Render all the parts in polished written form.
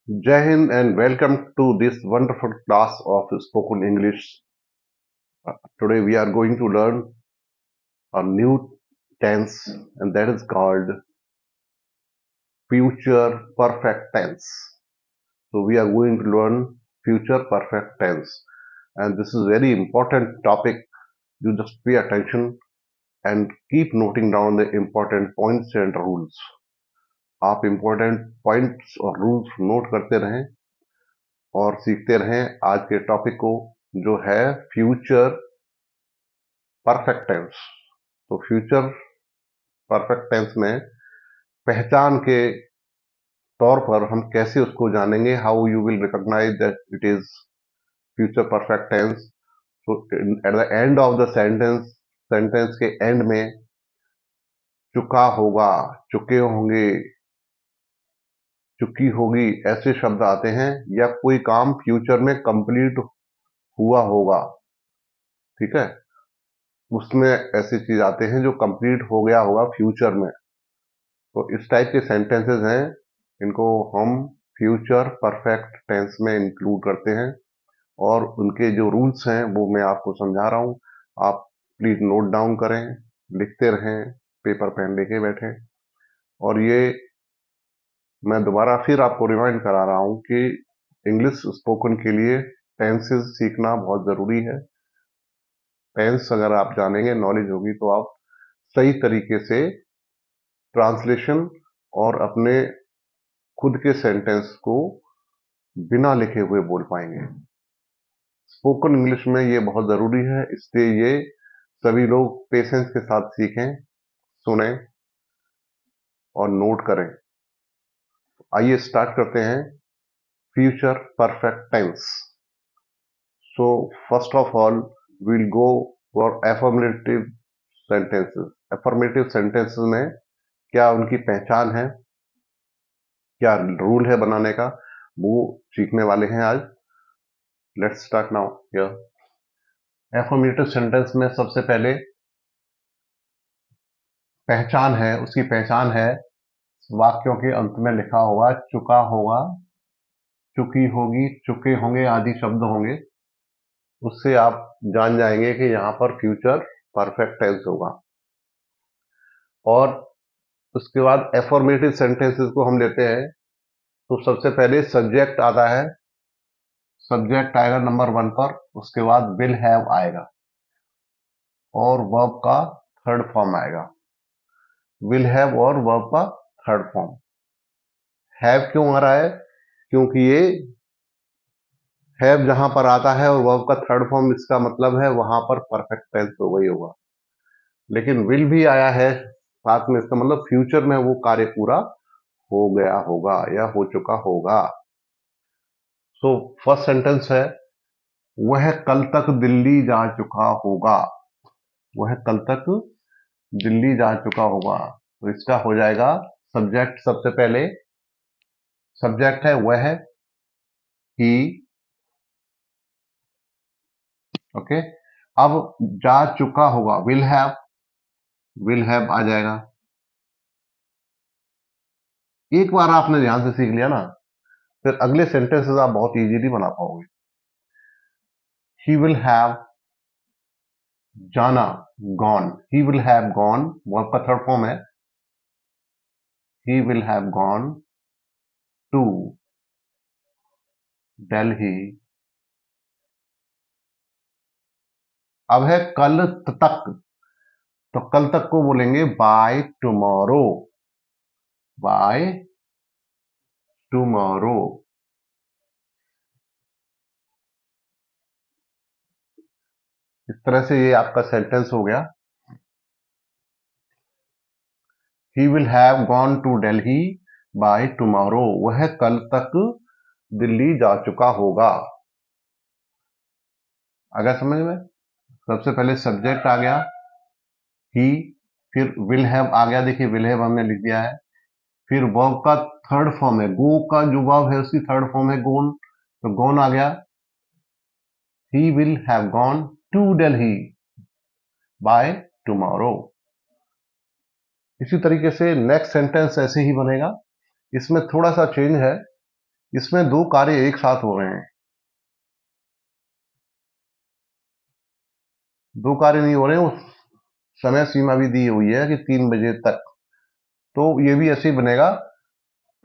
Jai Hind and welcome to this wonderful class of spoken English. Today we are going to learn a new tense and that is called future perfect tense. So we are going to learn future perfect tense and this is very important topic. You just pay attention and keep noting down the important points and rules. आप important points और rules note करते रहें और सीखते रहें आज के topic को जो है फ्यूचर परफेक्ट टेंस। तो फ्यूचर परफेक्ट टेंस में पहचान के तौर पर हम कैसे उसको जानेंगे, how you will recognise that it is future perfect tense. तो at the end of the sentence के एंड में चुका होगा, चुके होंगे, चुकी होगी ऐसे शब्द आते हैं, या कोई काम फ्यूचर में कंप्लीट हुआ होगा, ठीक है, उसमें ऐसी चीज आते हैं जो कंप्लीट हो गया होगा फ्यूचर में। तो इस टाइप के सेंटेंसेस हैं, इनको हम फ्यूचर परफेक्ट टेंस में इंक्लूड करते हैं और उनके जो रूल्स हैं वो मैं आपको समझा रहा हूं। आप प्लीज नोट डाउन करें, लिखते रहें, पेपर पेन लेके बैठें। और ये मैं दोबारा फिर आपको रिमाइंड करा रहा हूं कि इंग्लिश स्पोकन के लिए टेंसेस सीखना बहुत जरूरी है। टेंस अगर आप जानेंगे, नॉलेज होगी, तो आप सही तरीके से ट्रांसलेशन और अपने खुद के सेंटेंस को बिना लिखे हुए बोल पाएंगे। स्पोकन इंग्लिश में ये बहुत जरूरी है, इसलिए ये सभी लोग पेशेंस के साथ सीखें, सुने और नोट करें। आइए स्टार्ट करते हैं future perfect tense. So first of all we'll go for affirmative sentences. affirmative sentences में क्या उनकी पहचान है, क्या रूल है बनाने का, वो सीखने वाले हैं आज। Let's start now here. Affirmative sentence में सबसे पहले पहचान है, उसकी पहचान है वाक्यों के अंत में लिखा होगा चुका होगा, चुकी होगी, चुके होंगे आदि शब्द होंगे। उससे आप जान जाएंगे कि यहां पर फ्यूचर परफेक्ट टेंस होगा। और उसके बाद एफर्मेटिव सेंटेंसेस को हम लेते हैं तो सबसे पहले सब्जेक्ट आता है, सब्जेक्ट आएगा नंबर 1 पर, उसके बाद विल हैव आएगा और वर्ब का थर्ड फॉर्म आएगा। विल हैव और वर्ब का थर्ड फॉर्म। हैव क्यों आ रहा है? क्योंकि ये हैव जहां पर आता है और वर्ब का थर्ड फॉर्म, इसका मतलब है वहां पर परफेक्ट टेंस हो गई होगा। लेकिन विल भी आया है साथ में, इसका मतलब फ्यूचर में वो कार्य पूरा हो गया होगा या हो चुका होगा। सो फर्स्ट सेंटेंस है वह कल तक दिल्ली जा चुका होगा। वह कल तक दिल्ली जा चुका होगा, तो इसका हो जाएगा सब्जेक्ट। सबसे पहले सब्जेक्ट है वह, ही, ओके। अब जा चुका होगा, विल हैव आ जाएगा। एक बार आपने ध्यान से सीख लिया ना, फिर अगले सेंटेंसेस आप बहुत इजीली बना पाओगे। ही विल हैव जाना, gone, he will have gone, verb का थर्ड फॉर्म है। He will have gone to Delhi. अब है कल तक, तो कल तक को बोलेंगे बाय टुमारो, बाय टुमारो। इस तरह से ये आपका सेंटेंस हो गया। He will have gone to Delhi by tomorrow, वह कल तक दिल्ली जा चुका होगा। अगर समझ में, सबसे पहले सब्जेक्ट आ गया ही, फिर विल हैव आ गया, देखिए विल हैव हमने लिख दिया है। फिर वर्ब का थर्ड फॉर्म है, गो का जो वर्ब है उसकी थर्ड फॉर्म है गोन, तो गोन आ गया। He will have gone to Delhi by tomorrow. इसी तरीके से नेक्स्ट सेंटेंस ऐसे ही बनेगा। इसमें थोड़ा सा चेंज है, इसमें दो कार्य एक साथ हो रहे हैं, दो कार्य नहीं हो रहे हैं, वो समय सीमा भी दी हुई है कि 3 बजे तक। तो ये भी ऐसे ही बनेगा,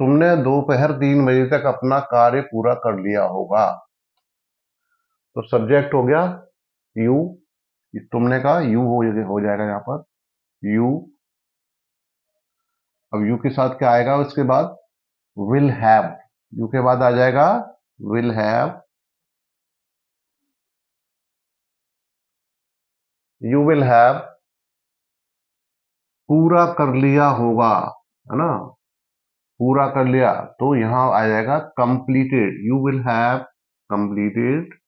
तुमने दोपहर 3 बजे तक अपना कार्य पूरा कर लिया होगा। तो सब्जेक्ट हो गया यू, तुमने कहा यू हो जाएगा यहां पर यू। अब यू के साथ क्या आएगा उसके बाद, विल हैव। यू के बाद आ जाएगा will have, you will have पूरा कर लिया होगा, है ना, पूरा कर लिया। तो यहां आ जाएगा completed, you will have completed.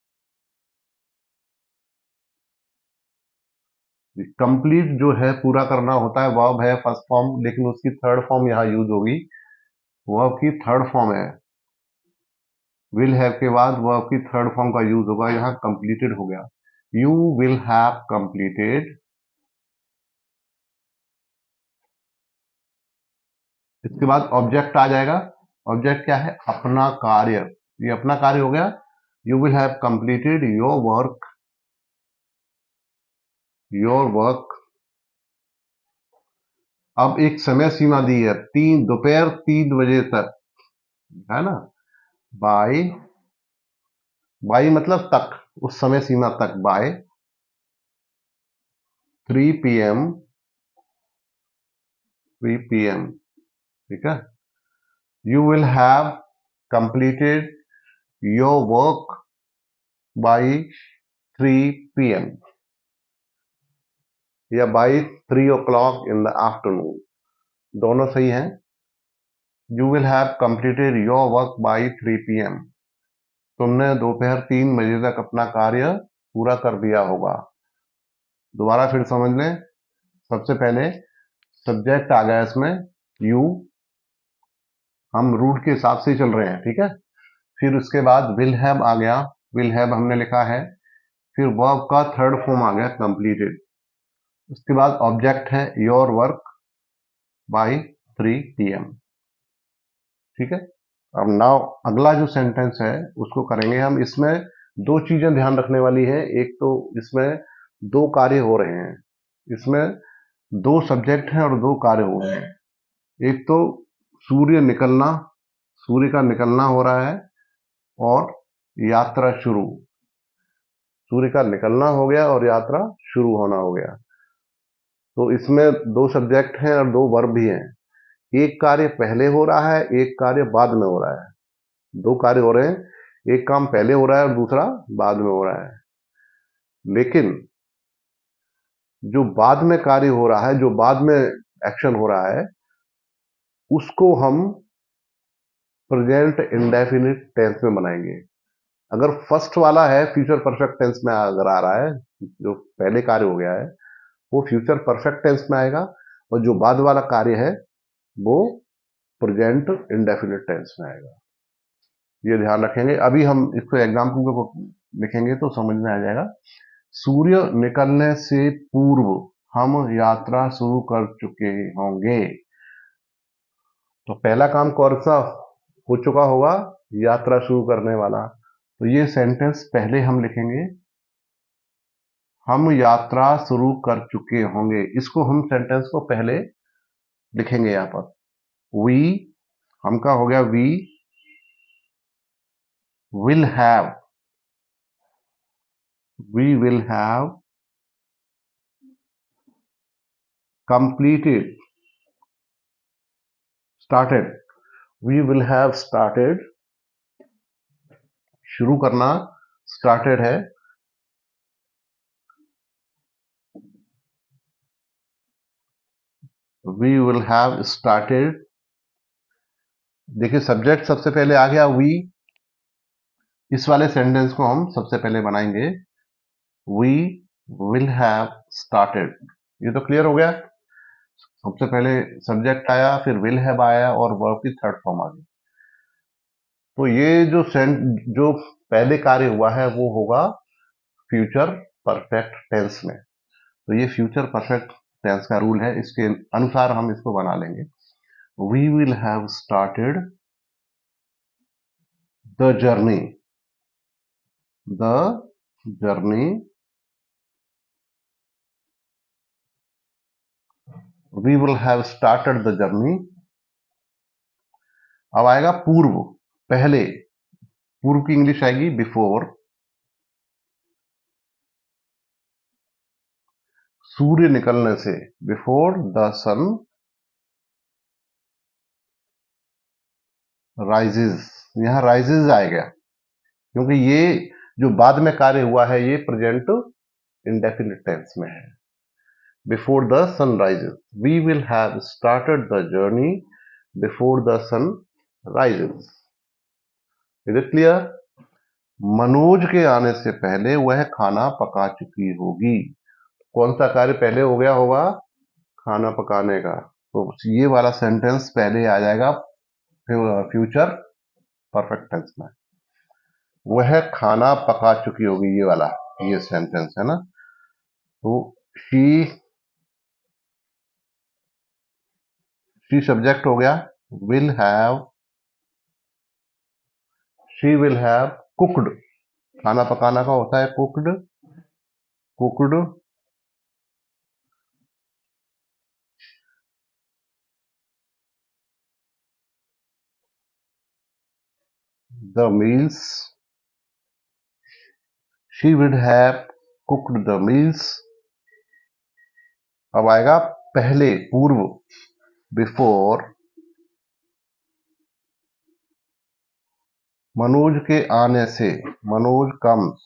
Complete जो है पूरा करना होता है, वर्ब है फर्स्ट फॉर्म, लेकिन उसकी थर्ड फॉर्म यहां यूज होगी, वर्ब की थर्ड फॉर्म है। विल हैव के बाद वर्ब की थर्ड फॉर्म का यूज होगा, यहां कंप्लीटेड हो गया, यू विल हैव कंप्लीटेड। इसके बाद ऑब्जेक्ट आ जाएगा, ऑब्जेक्ट क्या है, अपना कार्य, ये अपना कार्य हो गया, you will have completed your work, your work. अब एक समय सीमा दी है, दोपहर 3 बजे तक, है ना, बाय, बाई मतलब तक, उस समय सीमा तक, बाय 3 PM, 3 PM, ठीक है। You will have completed your work by 3 PM, या by 3 o'clock in the afternoon, दोनों सही हैं। You will have completed your work by 3 PM, तुमने दोपहर 3 बजे तक अपना कार्य पूरा कर दिया होगा। दोबारा फिर समझ लें, सबसे पहले सब्जेक्ट आ गया इसमें यू, हम रूट के हिसाब से चल रहे हैं, ठीक है। फिर उसके बाद विल हैव आ गया, विल हैव हमने लिखा है, फिर वर्ब का थर्ड फॉर्म आ गया कंप्लीटेड, उसके बाद ऑब्जेक्ट है योर वर्क बाय 3 PM, ठीक है। अब नाउ अगला जो सेंटेंस है उसको करेंगे हम। इसमें दो चीजें ध्यान रखने वाली है, एक तो इसमें दो कार्य हो रहे हैं, इसमें दो सब्जेक्ट हैं और दो कार्य हो रहे हैं। एक तो सूर्य निकलना, सूर्य का निकलना हो रहा है, और यात्रा शुरू, सूर्य का निकलना हो गया और यात्रा शुरू होना हो गया। तो इसमें दो सब्जेक्ट हैं और दो वर्ब भी हैं, एक कार्य पहले हो रहा है, एक कार्य बाद में हो रहा है, दो कार्य हो रहे हैं, एक काम पहले हो रहा है और दूसरा बाद में हो रहा है। लेकिन जो बाद में कार्य हो रहा है, जो बाद में एक्शन हो रहा है, उसको हम प्रेजेंट इंडेफिनिट टेंस में बनाएंगे। अगर फर्स्ट वाला है फ्यूचर परफेक्ट टेंस में अगर आ रहा है, जो पहले कार्य हो गया है वो फ्यूचर परफेक्ट टेंस में आएगा, और जो बाद वाला कार्य है वो प्रेजेंट इंडेफिनिट टेंस में आएगा। ये ध्यान रखेंगे। अभी हम इसको एग्जाम्पल को लिखेंगे तो समझ में आ जाएगा। सूर्य निकलने से पूर्व हम यात्रा शुरू कर चुके होंगे। तो पहला काम कौन सा हो चुका होगा, यात्रा शुरू करने वाला। तो ये सेंटेंस पहले हम लिखेंगे, हम यात्रा शुरू कर चुके होंगे, इसको हम सेंटेंस को पहले लिखेंगे यहां पर। वी, हम का हो गया we will have, we will have completed, started, we will have started, शुरू करना स्टार्टेड है, वी विल हैव स्टार्टेड। देखिए सब्जेक्ट सबसे पहले आ गया वी, इस वाले सेंटेंस को हम सबसे पहले बनाएंगे, वी विल हैव स्टार्टेड। ये तो क्लियर हो गया, सबसे पहले सब्जेक्ट आया, फिर विल हैव आया और वर्ब की थर्ड फॉर्म आ गई। तो ये जो पहले कार्य हुआ है वो होगा फ्यूचर परफेक्ट टेंस में। तो ये फ्यूचर परफेक्ट टेंस का रूल है, इसके अनुसार हम इसको बना लेंगे। We will have started the journey we will have started the journey. अब आएगा पूर्व, पहले, पूर्व की इंग्लिश आएगी बिफोर। सूर्य निकलने से, बिफोर द सन राइजेस। यहां राइजेस आएगा क्योंकि ये जो बाद में कार्य हुआ है ये प्रेजेंट इंडेफिनिट टेंस में है। Before the sun rises, we will have started the journey before the sun rises. Is it clear? Manoj के आने से पहले वह खाना पका चुकी होगी। कौन सा कार्य पहले हो गया होगा? खाना पकाने का। तो ये वाला सेंटेंस पहले आ जाएगा फ्यूचर परफेक्ट टेंस में। वह खाना पका चुकी होगी, ये वाला, ये सेंटेंस है ना। तो शी सब्जेक्ट हो गया, will have, she will have cooked. खाना पकाना का होता है cooked, cooked the meals, she would have cooked the meals. अब आएगा पहले, पूर्व, बिफोर मनोज के आने से, Manoj comes,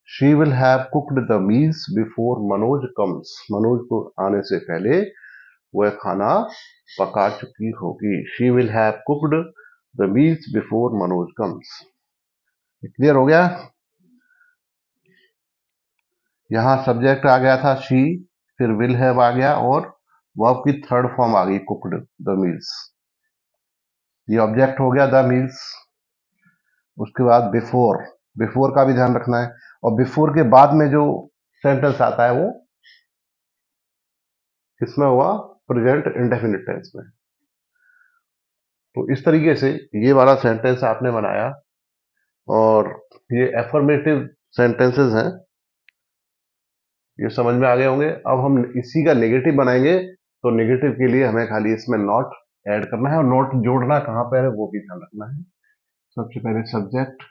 she will have cooked the meals before Manoj comes. Manoj को आने से पहले वह खाना पका चुकी होगी। She will have cooked the meals before Manoj comes. Clear हो गया? यहां सब्जेक्ट आ गया था शी, फिर विल हैव आ गया और वर्ब की थर्ड फॉर्म आ गई कुक्ड द मील्स। ये ऑब्जेक्ट हो गया द मील्स। उसके बाद बिफोर, बिफोर का भी ध्यान रखना है। और बिफोर के बाद में जो सेंटेंस आता है वो किसमें हुआ? प्रेजेंट इंडेफिनिट टेंस में। तो इस तरीके से ये वाला सेंटेंस आपने बनाया और ये एफर्मेटिव सेंटेंसेस हैं, ये समझ में आ गए होंगे। अब हम इसी का नेगेटिव बनाएंगे, तो नेगेटिव के लिए हमें खाली इसमें नॉट ऐड करना है और नॉट जोड़ना कहां पर है वो भी ध्यान रखना है। सबसे पहले सब्जेक्ट,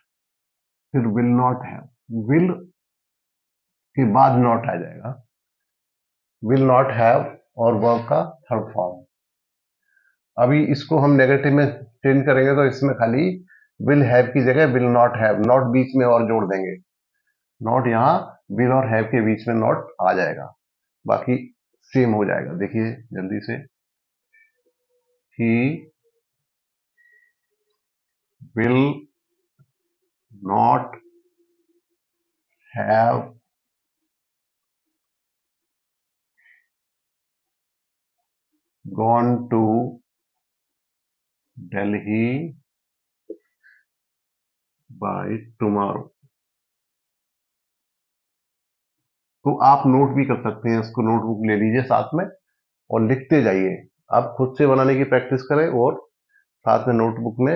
फिर विल नॉट हैव, विल के बाद नॉट आ जाएगा, विल नॉट हैव और वर्ब का थर्ड फॉर्म। अभी इसको हम नेगेटिव में चेंज करेंगे तो इसमें खाली विल हैव की जगह विल नॉट हैव, नॉट बीच में और जोड़ देंगे। नॉट यहां विल और हैव के बीच में नॉट आ जाएगा, बाकी सेम हो जाएगा। देखिए जल्दी से, he will not have gone to Delhi by tomorrow. तो आप नोट भी कर सकते हैं, इसको नोटबुक ले लीजिए साथ में और लिखते जाइए। आप खुद से बनाने की प्रैक्टिस करें और साथ में नोटबुक में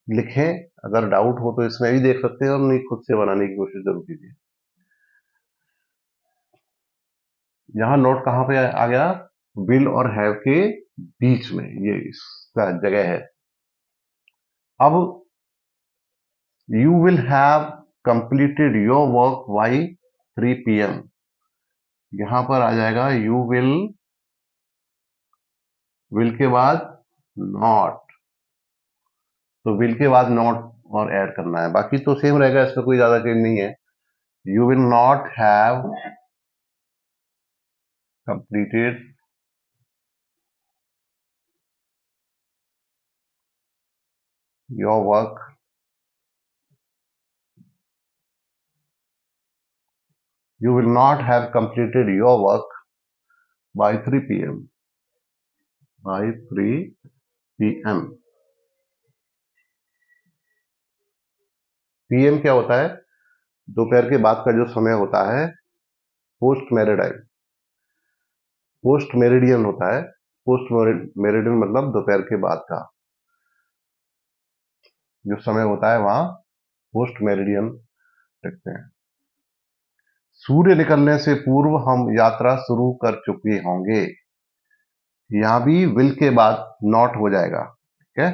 लिखें। अगर डाउट हो तो इसमें भी देख सकते हैं और नहीं खुद से बनाने की कोशिश जरूर कीजिए। यहां नोट कहां पे आ गया? विल और हैव के बीच में, ये इसका जगह है। अब you will have completed your work by 3 PM। यहां पर आ जाएगा यू विल के बाद नॉट, तो विल के बाद नॉट और ऐड करना है, बाकी तो सेम रहेगा, इसमें कोई ज्यादा चेंज नहीं है। You will not have completed your work you will not have completed your work by 3 PM, by 3 PM। PM क्या होता है? दोपहर के बाद का जो समय होता है, पोस्ट मेरिडाइन, पोस्ट मेरिडियन होता है। पोस्ट मेरिडियन मतलब दोपहर के बाद का जो समय होता है वहां पोस्ट मेरिडियन लिखते हैं। सूर्य निकलने से पूर्व हम यात्रा शुरू कर चुके होंगे। यहां भी विल के बाद नॉट हो जाएगा। ठीक है,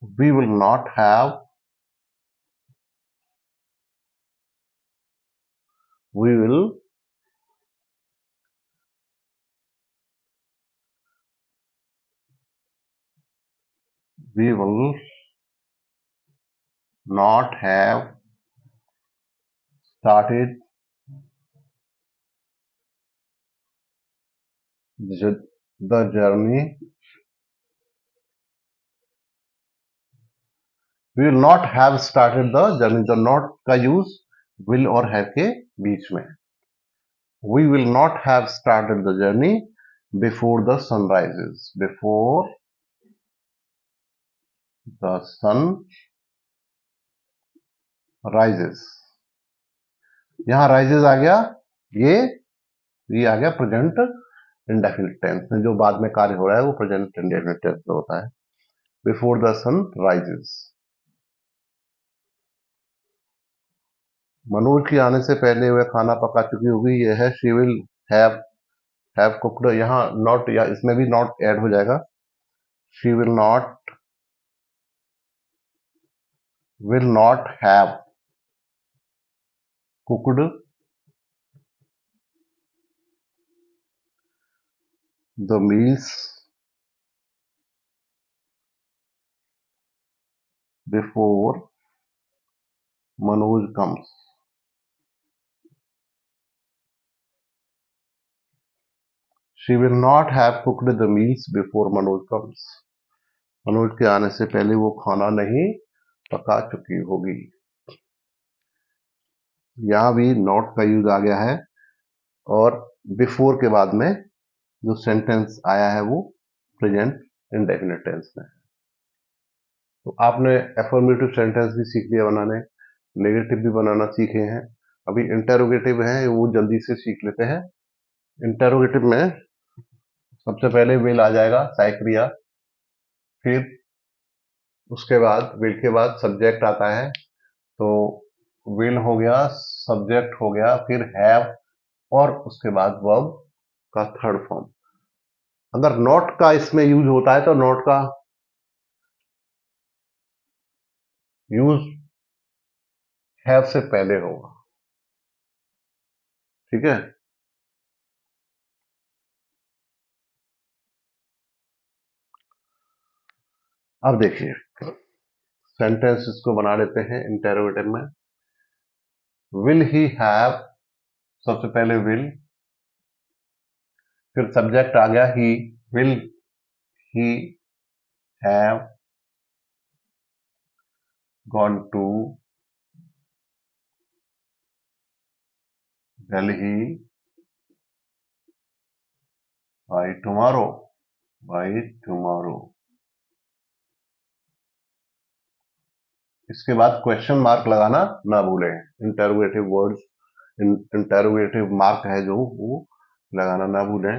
we will not have, we will we will not have started the journey, we will not have started the journey, the not का यूज will और have के बीच में। we will not have started the journey before the sun rises, before the sun rises। यहां rises आ गया, ये आ गया present indefinite tense में, जो बाद में कार्य हो रहा है वो प्रेजेंट इंडेफिनिट टेंस में होता है। Before the sun rises, Manoj के आने से पहले वह खाना पका चुकी होगी, यह है शी विल हैव कुक्ड। यहाँ नॉट या इसमें भी नॉट ऐड हो जाएगा। She will not have cooked the meals before Manoj comes. She will not have cooked the meals before Manoj comes. Manoj के आने से पहले वो खाना नहीं पका चुकी होगी। यहां भी नॉट का यूज आ गया है और बिफोर के बाद में जो सेंटेंस आया है वो प्रेजेंट इंडेफिनिट टेंस में। तो आपने एफर्मेटिव सेंटेंस भी सीख लिया बनाने, नेगेटिव भी बनाना सीखे हैं। अभी इंटेरोगेटिव है वो जल्दी से सीख लेते हैं। इंटेरोगेटिव में सबसे पहले विल आ जाएगा, साइक्रिया, फिर उसके बाद विल के बाद सब्जेक्ट आता है, तो विल हो गया, सब्जेक्ट हो गया, फिर हैव और उसके बाद वर्ब का थर्ड फॉर्म। अगर नॉट का इसमें यूज होता है तो नॉट का यूज हैव से पहले होगा। ठीक है, अब देखिए सेंटेंस इसको बना लेते हैं इंटेरोगेटिव में। विल ही हैव, सबसे पहले विल, फिर सब्जेक्ट आ गया he, will he have gone to Delhi by tomorrow, by tomorrow. इसके बाद क्वेश्चन मार्क लगाना ना भूलें। इंटेरोगेटिव वर्ड्स, इंटेरोगेटिव मार्क है जो वो लगाना ना भूलें।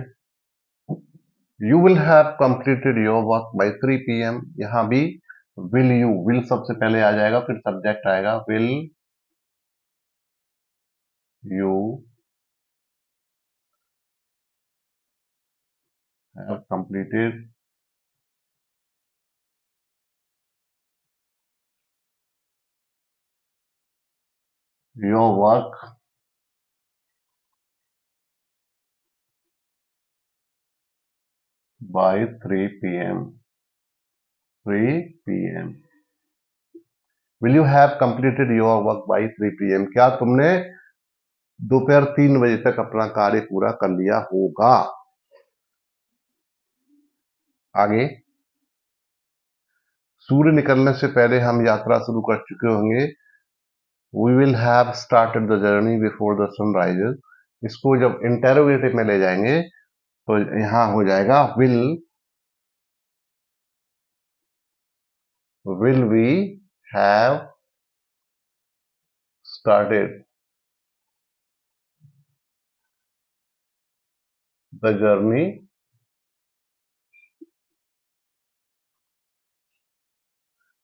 You will have completed your work by 3 PM। यहां भी विल यू, विल सबसे पहले आ जाएगा, फिर सब्जेक्ट आएगा, will you have completed your work by 3 PM। 3 PM। Will you have completed your work by 3 PM। क्या तुमने दोपहर 3 बजे तक अपना कार्य पूरा कर लिया होगा। आगे, सूर्य निकलने से पहले हम यात्रा शुरू कर चुके होंगे। We will have started the journey before the sun rises. इसको जब इंटेरोगेटिव में ले जाएंगे तो यहां हो जाएगा will we have started the journey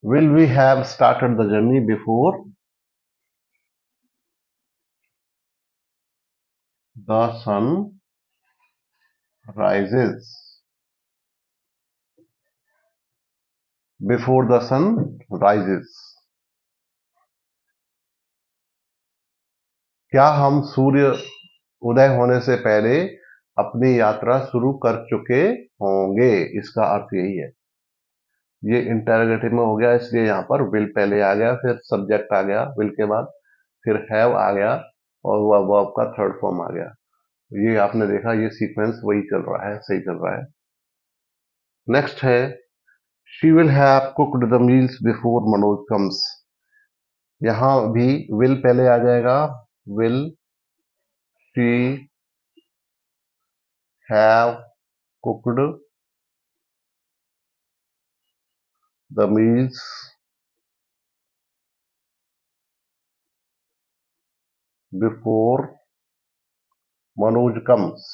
will we have started the journey before the sun rises? Before the sun rises. क्या हम सूर्य उदय होने से पहले अपनी यात्रा शुरू कर चुके होंगे? इसका अर्थ यही है। ये इंटरोगेटिव में हो गया, इसलिए यहाँ पर विल पहले आ गया, फिर सब्जेक्ट आ गया विल के बाद, फिर हैव आ गया और वह वर्ब का थर्ड फॉर्म आ गया। ये आपने देखा, ये सीक्वेंस वही चल रहा है, सही चल रहा है। नेक्स्ट है she will have cooked the meals before Manoj comes. यहां भी विल पहले आ जाएगा, will she have cooked the meals before Manoj comes.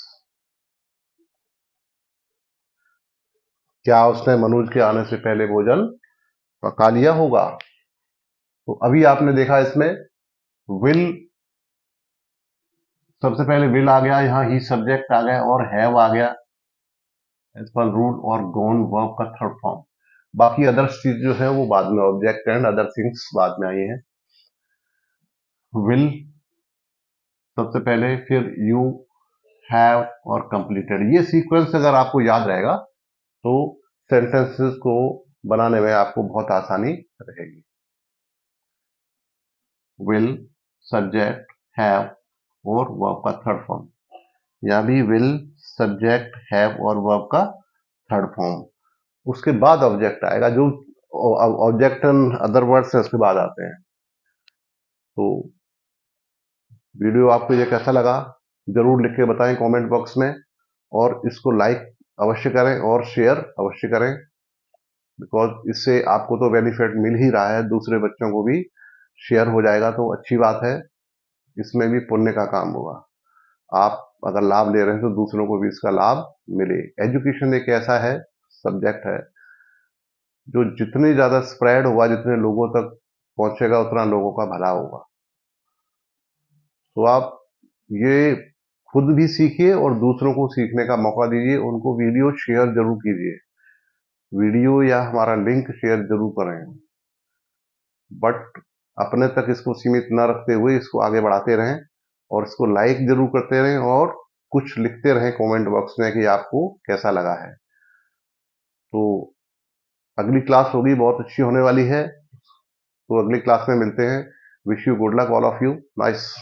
क्या उसने मनोज के आने से पहले भोजन पका लिया होगा? तो अभी आपने देखा इसमें विल, सबसे पहले विल आ गया, यहां ही सब्जेक्ट आ गया और हैव आ गया एज पर रूल, और गोन वर्ब का थर्ड फॉर्म। बाकी अदर्स चीज जो है वो बाद में, ऑब्जेक्ट एंड अदर थिंग्स बाद में आई हैं। विल सबसे पहले, फिर यू, हैव और कंप्लीटेड। ये सीक्वेंस अगर आपको याद रहेगा तो सेंटेंसेस को बनाने में आपको बहुत आसानी रहेगी। विल, सब्जेक्ट, हैव और वर्ब का थर्ड फॉर्म। यहाँ भी विल, सब्जेक्ट, हैव और वर्ब का थर्ड फॉर्म। उसके बाद ऑब्जेक्ट आएगा, जो ऑब्जेक्ट एंड अदर वर्ड्स है उसके बाद आते हैं। तो वीडियो आपको ये कैसा लगा जरूर लिख के बताएं कमेंट बॉक्स में, और इसको लाइक अवश्य करें और शेयर अवश्य करें, बिकॉज इससे आपको तो बेनिफिट मिल ही रहा है, दूसरे बच्चों को भी शेयर हो जाएगा तो अच्छी बात है, इसमें भी पुण्य का काम होगा। आप अगर लाभ ले रहे हैं तो दूसरों को भी इसका लाभ मिले। एजुकेशन एक ऐसा है, सब्जेक्ट है, जो जितनी ज्यादा स्प्रेड होगा, जितने लोगों तक पहुंचेगा, उतना लोगों का भला होगा। तो आप ये खुद भी सीखिए और दूसरों को सीखने का मौका दीजिए, उनको वीडियो शेयर जरूर कीजिए, वीडियो या हमारा लिंक शेयर जरूर करें, बट अपने तक इसको सीमित न रखते हुए इसको आगे बढ़ाते रहें, और इसको लाइक जरूर करते रहें और कुछ लिखते रहें कमेंट बॉक्स में कि आपको कैसा लगा है। तो अगली क्लास होगी, बहुत अच्छी होने वाली है, तो अगली क्लास में मिलते हैं। Wish you good luck all of you. Nice.